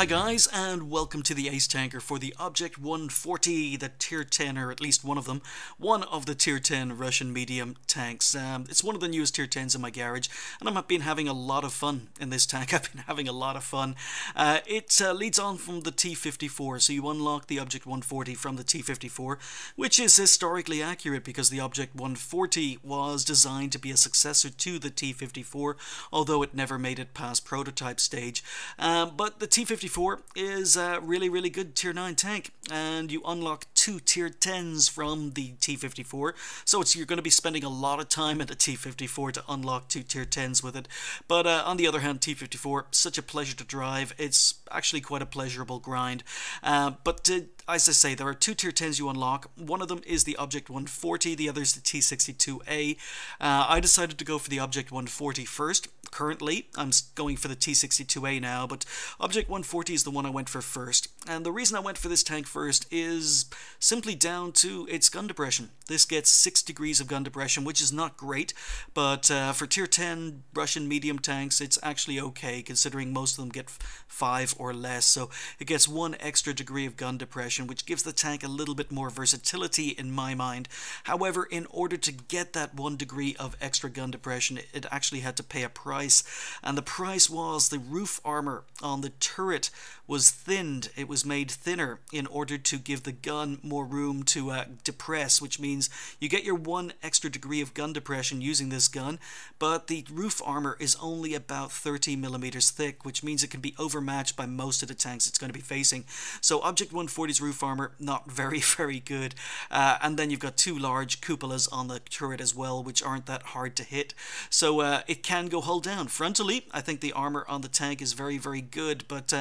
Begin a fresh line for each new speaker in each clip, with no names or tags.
Hi guys, and welcome to the Ace Tanker for the Object 140, the Tier 10, or at least one of them, one of the Tier 10 Russian medium tanks. It's one of the newest Tier 10s in my garage, and I've been having a lot of fun in this tank. I've been having a lot of fun. It leads on from the T-54, so you unlock the Object 140 from the T-54, which is historically accurate because the Object 140 was designed to be a successor to the T-54, although it never made it past prototype stage. But the T-54 is a really good Tier 9 tank, and you unlock two Tier 10s from the T-54, so you're going to be spending a lot of time in the T-54 to unlock two Tier 10s with it. But on the other hand, T-54, such a pleasure to drive. It's actually quite a pleasurable grind. But as I say, there are two Tier 10s you unlock. One of them is the Object 140, the other is the T-62A. I decided to go for the Object 140 first. Currently, I'm going for the T-62A now, but Object 140 is the one I went for first. And the reason I went for this tank first is simply down to its gun depression. This gets 6 degrees of gun depression, which is not great, but for Tier 10 Russian medium tanks, it's actually okay, considering most of them get 5 or less. So it gets 1 extra degree of gun depression, which gives the tank a little bit more versatility in my mind. However, in order to get that 1 degree of extra gun depression, it actually had to pay a price, and the price was the roof armor on the turret was thinned. It was made thinner in order to give the gun more room to depress, which means you get your 1 extra degree of gun depression using this gun, but the roof armor is only about 30 millimeters thick, which means it can be overmatched by most of the tanks it's going to be facing. So Object 140's roof armor, not very good. And then you've got 2 large cupolas on the turret as well, which aren't that hard to hit. So it can go hull down. Frontally, I think the armor on the tank is very good, but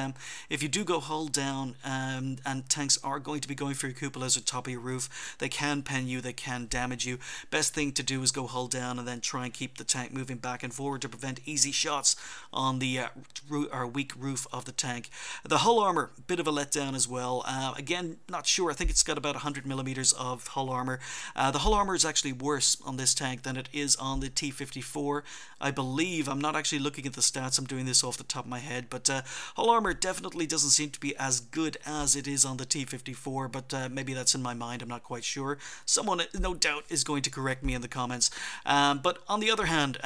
if you do go hull down, and tanks are going to be going for your cupolas or top of your roof, they can pen you, they can damage you. Best thing to do is go hull down and then try and keep the tank moving back and forward to prevent easy shots on the weak roof of the tank. The hull armor, bit of a letdown as well. Again, not sure. I think it's got about 100 millimeters of hull armor. The hull armor is actually worse on this tank than it is on the T-54, I believe. I'm not actually looking at the stats, I'm doing this off the top of my head, but hull armor definitely doesn't seem to be as good as it is on the T-54, but maybe that's in my mind, I'm not quite sure. Someone, no doubt, is going to correct me in the comments. But on the other hand,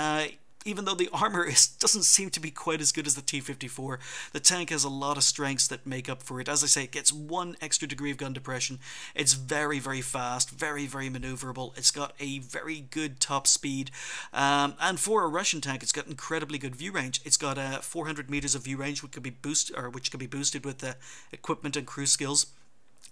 even though the armor doesn't seem to be quite as good as the T-54, the tank has a lot of strengths that make up for it. As I say, it gets 1 extra degree of gun depression. It's very fast, very maneuverable. It's got a very good top speed, and for a Russian tank, it's got incredibly good view range. It's got 400 meters of view range, which could be boosted with equipment and crew skills.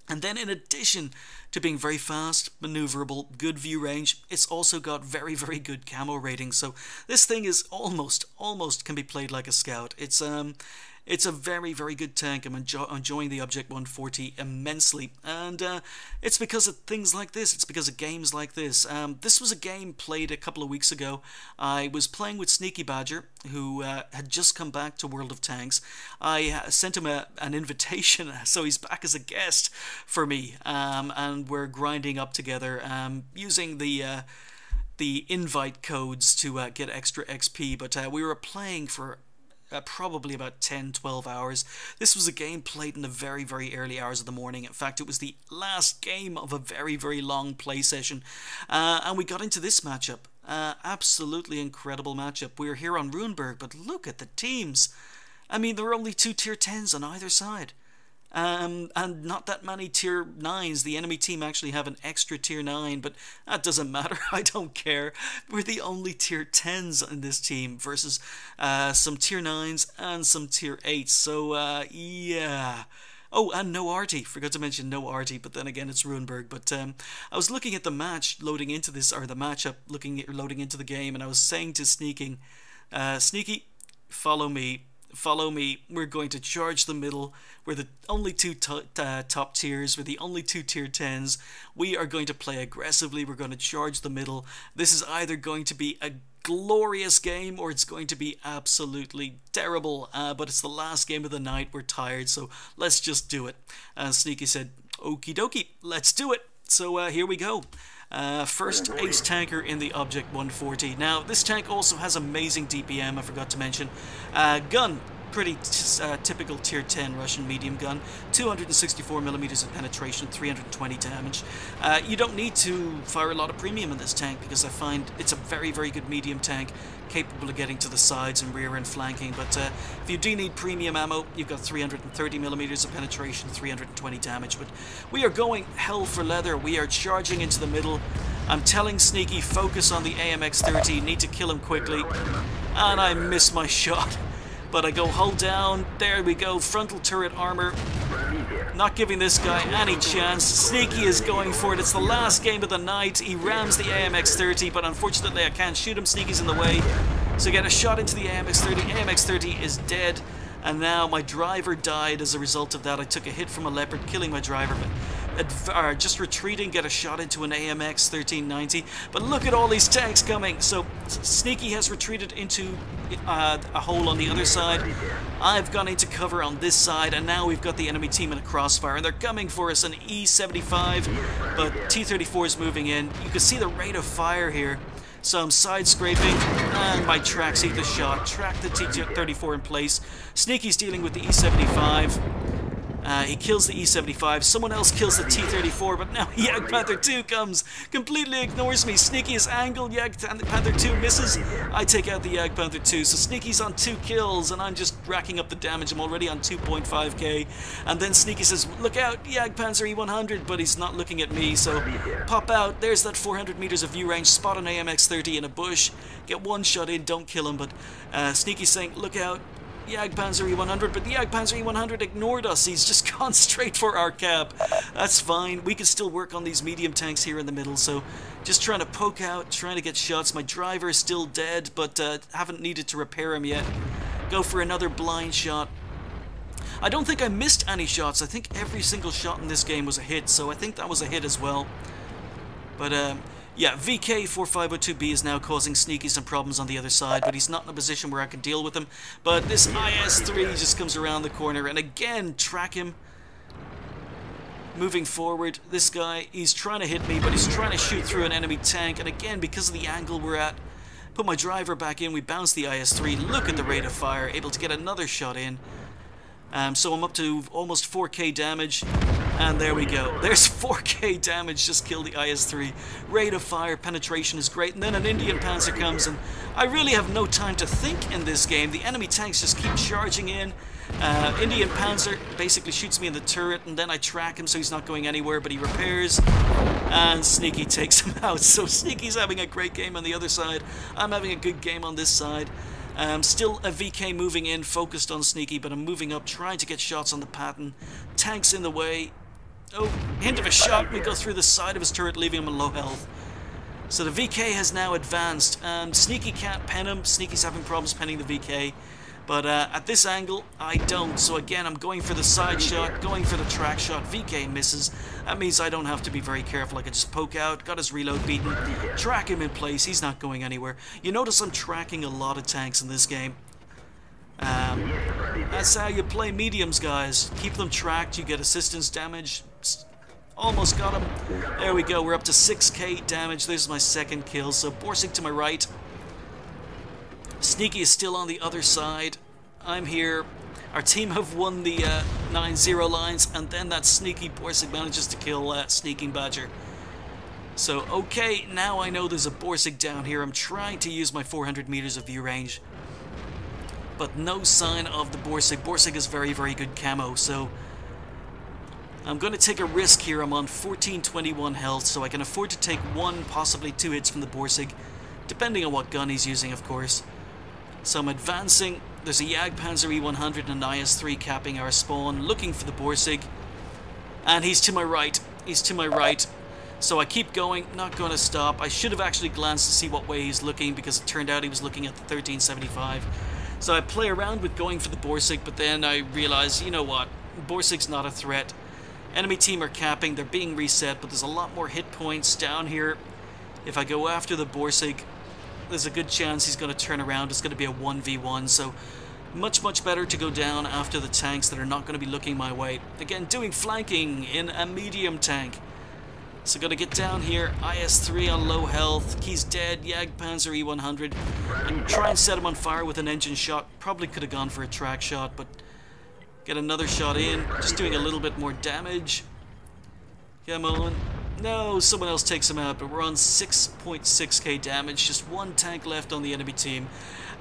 And then in addition to being very fast, maneuverable, good view range, it's also got very good camo rating. So this thing is almost can be played like a scout. It's a very good tank. I'm enjoying the Object 140 immensely, and it's because of things like this. It's because of games like this. This was a game played a couple of weeks ago. I was playing with Sneaky Badger, who had just come back to World of Tanks. I sent him an invitation, so he's back as a guest for me, and we're grinding up together using the invite codes to get extra XP, but we were playing for probably about 10-12 hours. This was a game played in the very early hours of the morning. In fact, it was the last game of a very long play session, and we got into this matchup. Absolutely incredible matchup. We were here on Runeberg, but look at the teams. I mean, there were only 2 Tier 10s on either side. And not that many Tier 9s. The enemy team actually have an extra Tier 9, but that doesn't matter. I don't care. We're the only Tier 10s in this team versus some Tier 9s and some Tier 8s. So, yeah. Oh, and no Artie. Forgot to mention no Artie, but then again, it's Runeberg. But I was looking at the match loading into this, or the matchup loading into the game, and I was saying to Sneaky, follow me. Follow me. We're going to charge the middle. We're the only 2 top tiers. We're the only 2 Tier 10s. We are going to play aggressively. We're going to charge the middle. This is either going to be a glorious game or it's going to be absolutely terrible. But it's the last game of the night. We're tired, so let's just do it. Sneaky said, okie dokie, let's do it. So here we go. First ace tanker in the Object 140. Now, this tank also has amazing DPM, I forgot to mention. Gun, pretty typical tier 10 Russian medium gun. 264mm of penetration, 320 damage. You don't need to fire a lot of premium in this tank because I find it's a very, very good medium tank, capable of getting to the sides and rear and flanking. But if you do need premium ammo, you've got 330mm of penetration, 320 damage. But we are going hell for leather. We are charging into the middle. I'm telling Sneaky, focus on the AMX-30, need to kill him quickly. And I miss my shot. But I go hold down, there we go, frontal turret armor. Not giving this guy any chance. Sneaky is going for it. It's the last game of the night. He rams the AMX-30, but unfortunately I can't shoot him. Sneaky's in the way. So get a shot into the AMX-30. AMX-30 is dead. And now my driver died as a result of that. I took a hit from a Leopard, killing my driver. But just retreating, get a shot into an AMX 1390. But look at all these tanks coming. So Sneaky has retreated into a hole on the other side. I've gone into cover on this side, and now we've got the enemy team in a crossfire, and they're coming for us, an E75, but T-34 is moving in. You can see the rate of fire here. So I'm side scraping, and my tracks eat the shot. Track the T-34 in place. Sneaky's dealing with the E75. He kills the E75, someone else kills the T-34, but now Jagdpanther 2 comes, completely ignores me. Sneaky is angled, Jagdpanther 2 misses, I take out the Jagdpanther 2, so Sneaky's on 2 kills, and I'm just racking up the damage. I'm already on 2.5k, and then Sneaky says, look out, Jagdpanzer E100, but he's not looking at me, so pop out, there's that 400 meters of view range, spot an AMX-30 in a bush, get one shot in, don't kill him, but Sneaky's saying, look out, Jagdpanzer E100, but the Jagdpanzer E100 ignored us. He's just gone straight for our cap. That's fine. We can still work on these medium tanks here in the middle, so just trying to poke out, trying to get shots. My driver is still dead, but haven't needed to repair him yet. Go for another blind shot. I don't think I missed any shots. I think every single shot in this game was a hit, so I think that was a hit as well. But, yeah, VK4502B is now causing Sneaky some problems on the other side, but he's not in a position where I can deal with him. But this IS-3 just comes around the corner, and again, track him. Moving forward, this guy, he's trying to hit me, but he's trying to shoot through an enemy tank, and again, because of the angle we're at, put my driver back in, we bounce the IS-3, look at the rate of fire, able to get another shot in. So I'm up to almost 4k damage, and there we go. There's 4k damage, just killed the IS-3. Rate of fire, penetration is great, and then an Indian Panzer comes, and I really have no time to think in this game. The enemy tanks just keep charging in. Indian Panzer basically shoots me in the turret, and then I track him so he's not going anywhere, but he repairs, and Sneaky takes him out. So Sneaky's having a great game on the other side. I'm having a good game on this side. Still a VK moving in, focused on Sneaky, but I'm moving up, trying to get shots on the pattern. Tanks in the way. Oh, hint of a shot. We go through the side of his turret, leaving him in low health. So the VK has now advanced. Sneaky can't pen him. Sneaky's having problems penning the VK. But at this angle, I don't. So again, I'm going for the side shot, going for the track shot. VK misses. That means I don't have to be very careful. I can just poke out, got his reload beaten, track him in place. He's not going anywhere. You notice I'm tracking a lot of tanks in this game. That's how you play mediums, guys. Keep them tracked, you get assistance damage. Almost got him. There we go, we're up to 6k damage. There's my second kill. So Borsig to my right. Sneaky is still on the other side. I'm here. Our team have won the 9-0 lines, and then that sneaky Borsig manages to kill Sneaking Badger. So, okay, now I know there's a Borsig down here. I'm trying to use my 400 meters of view range, but no sign of the Borsig. Borsig is very, very good camo, so I'm going to take a risk here. I'm on 1421 health, so I can afford to take 1, possibly 2 hits from the Borsig, depending on what gun he's using, of course. So I'm advancing. There's a Jagdpanzer E100 and an IS-3 capping our spawn, looking for the Borsig. And he's to my right. He's to my right. So I keep going, not going to stop. I should have actually glanced to see what way he's looking, because it turned out he was looking at the 1375. So I play around with going for the Borsig, but then I realize, you know what? Borsig's not a threat. Enemy team are capping. They're being reset, but there's a lot more hit points down here. If I go after the Borsig, there's a good chance he's going to turn around. It's going to be a 1v1, so much better to go down after the tanks that are not going to be looking my way. Again, doing flanking in a medium tank. So gotta get down here. IS-3 on low health. He's dead. Jagdpanzer E-100. And try and set him on fire with an engine shot. Probably could have gone for a track shot, but get another shot in. Just doing a little bit more damage. Come on. No, someone else takes him out, but we're on 6.6k damage. Just one tank left on the enemy team.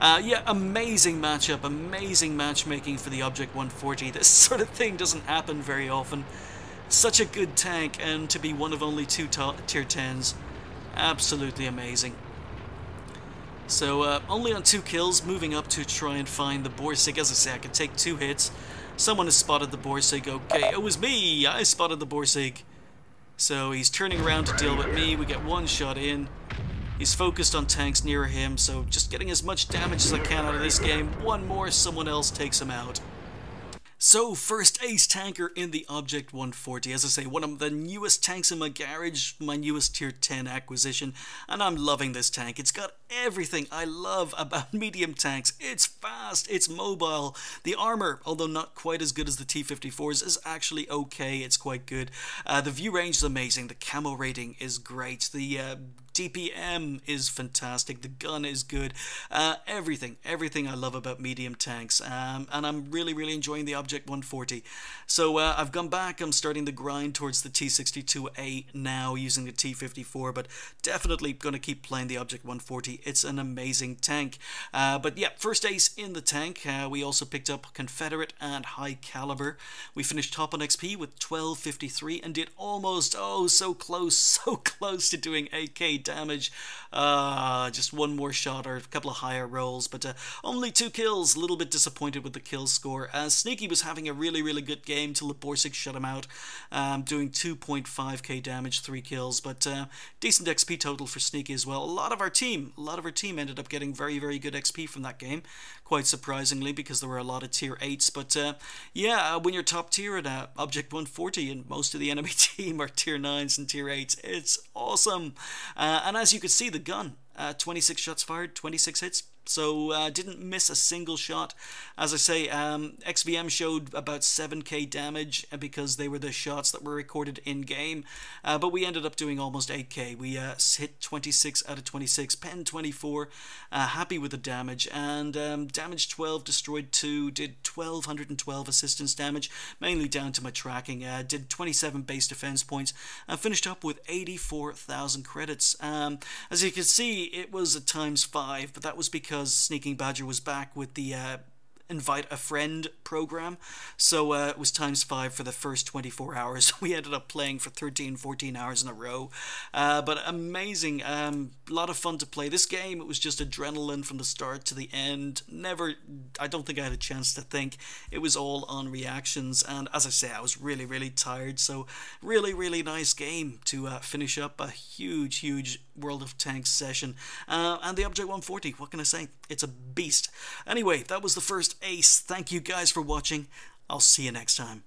Yeah, amazing matchup, amazing matchmaking for the Object 140. This sort of thing doesn't happen very often. Such a good tank, and to be one of only 2 tier 10s, absolutely amazing. So, only on 2 kills, moving up to try and find the Borsig. As I say, I could take 2 hits. Someone has spotted the Borsig. Okay, it was me! I spotted the Borsig. So he's turning around to deal with me. We get 1 shot in. He's focused on tanks near him, so just getting as much damage as I can out of this game. 1 more, someone else takes him out. So, first ace tanker in the Object 140. As I say, one of the newest tanks in my garage, my newest tier 10 acquisition, and I'm loving this tank. It's got everything I love about medium tanks. It's fast, it's mobile. The armor, although not quite as good as the T-54s, is actually okay. It's quite good. The view range is amazing. The camo rating is great. The DPM is fantastic. The gun is good. Everything I love about medium tanks. And I'm really enjoying the Object 140. So I've gone back. I'm starting the grind towards the T-62A now using the T-54, but definitely going to keep playing the Object 140. It's an amazing tank. But yeah, first ace in the tank. We also picked up Confederate and High Caliber. We finished top on XP with 1253 and did almost, oh, so close to doing 8k damage. Just 1 more shot or a couple of higher rolls, but only 2 kills. A little bit disappointed with the kill score. Sneaky was having a really good game till the Borsig shut him out, doing 2.5k damage, 3 kills, but decent XP total for Sneaky as well. A lot of our team ended up getting very good XP from that game, quite surprisingly, because there were a lot of tier 8s, but yeah, when you're top tier at Object 140 and most of the enemy team are tier 9s and tier 8s, it's awesome. And as you can see, the gun, 26 shots fired, 26 hits, so didn't miss a single shot. As I say, XVM showed about 7k damage because they were the shots that were recorded in game, but we ended up doing almost 8k. We hit 26 out of 26, pen 24, happy with the damage, and damage 12, destroyed 2, did 1212 assistance damage, mainly down to my tracking, did 27 base defense points, and finished up with 84,000 credits. As you can see, it was a ×5, but that was because Sneaking Badger was back with the invite a friend program, so it was ×5 for the first 24 hours. We ended up playing for 13-14 hours in a row, but amazing, a lot of fun to play this game. It was just adrenaline from the start to the end. I don't think I had a chance to think. It was all on reactions, and as I say, I was really tired, so really nice game to finish up a huge World of Tanks session. And the Object 140, what can I say? It's a beast. Anyway, that was the first ace. Thank you guys for watching. I'll see you next time.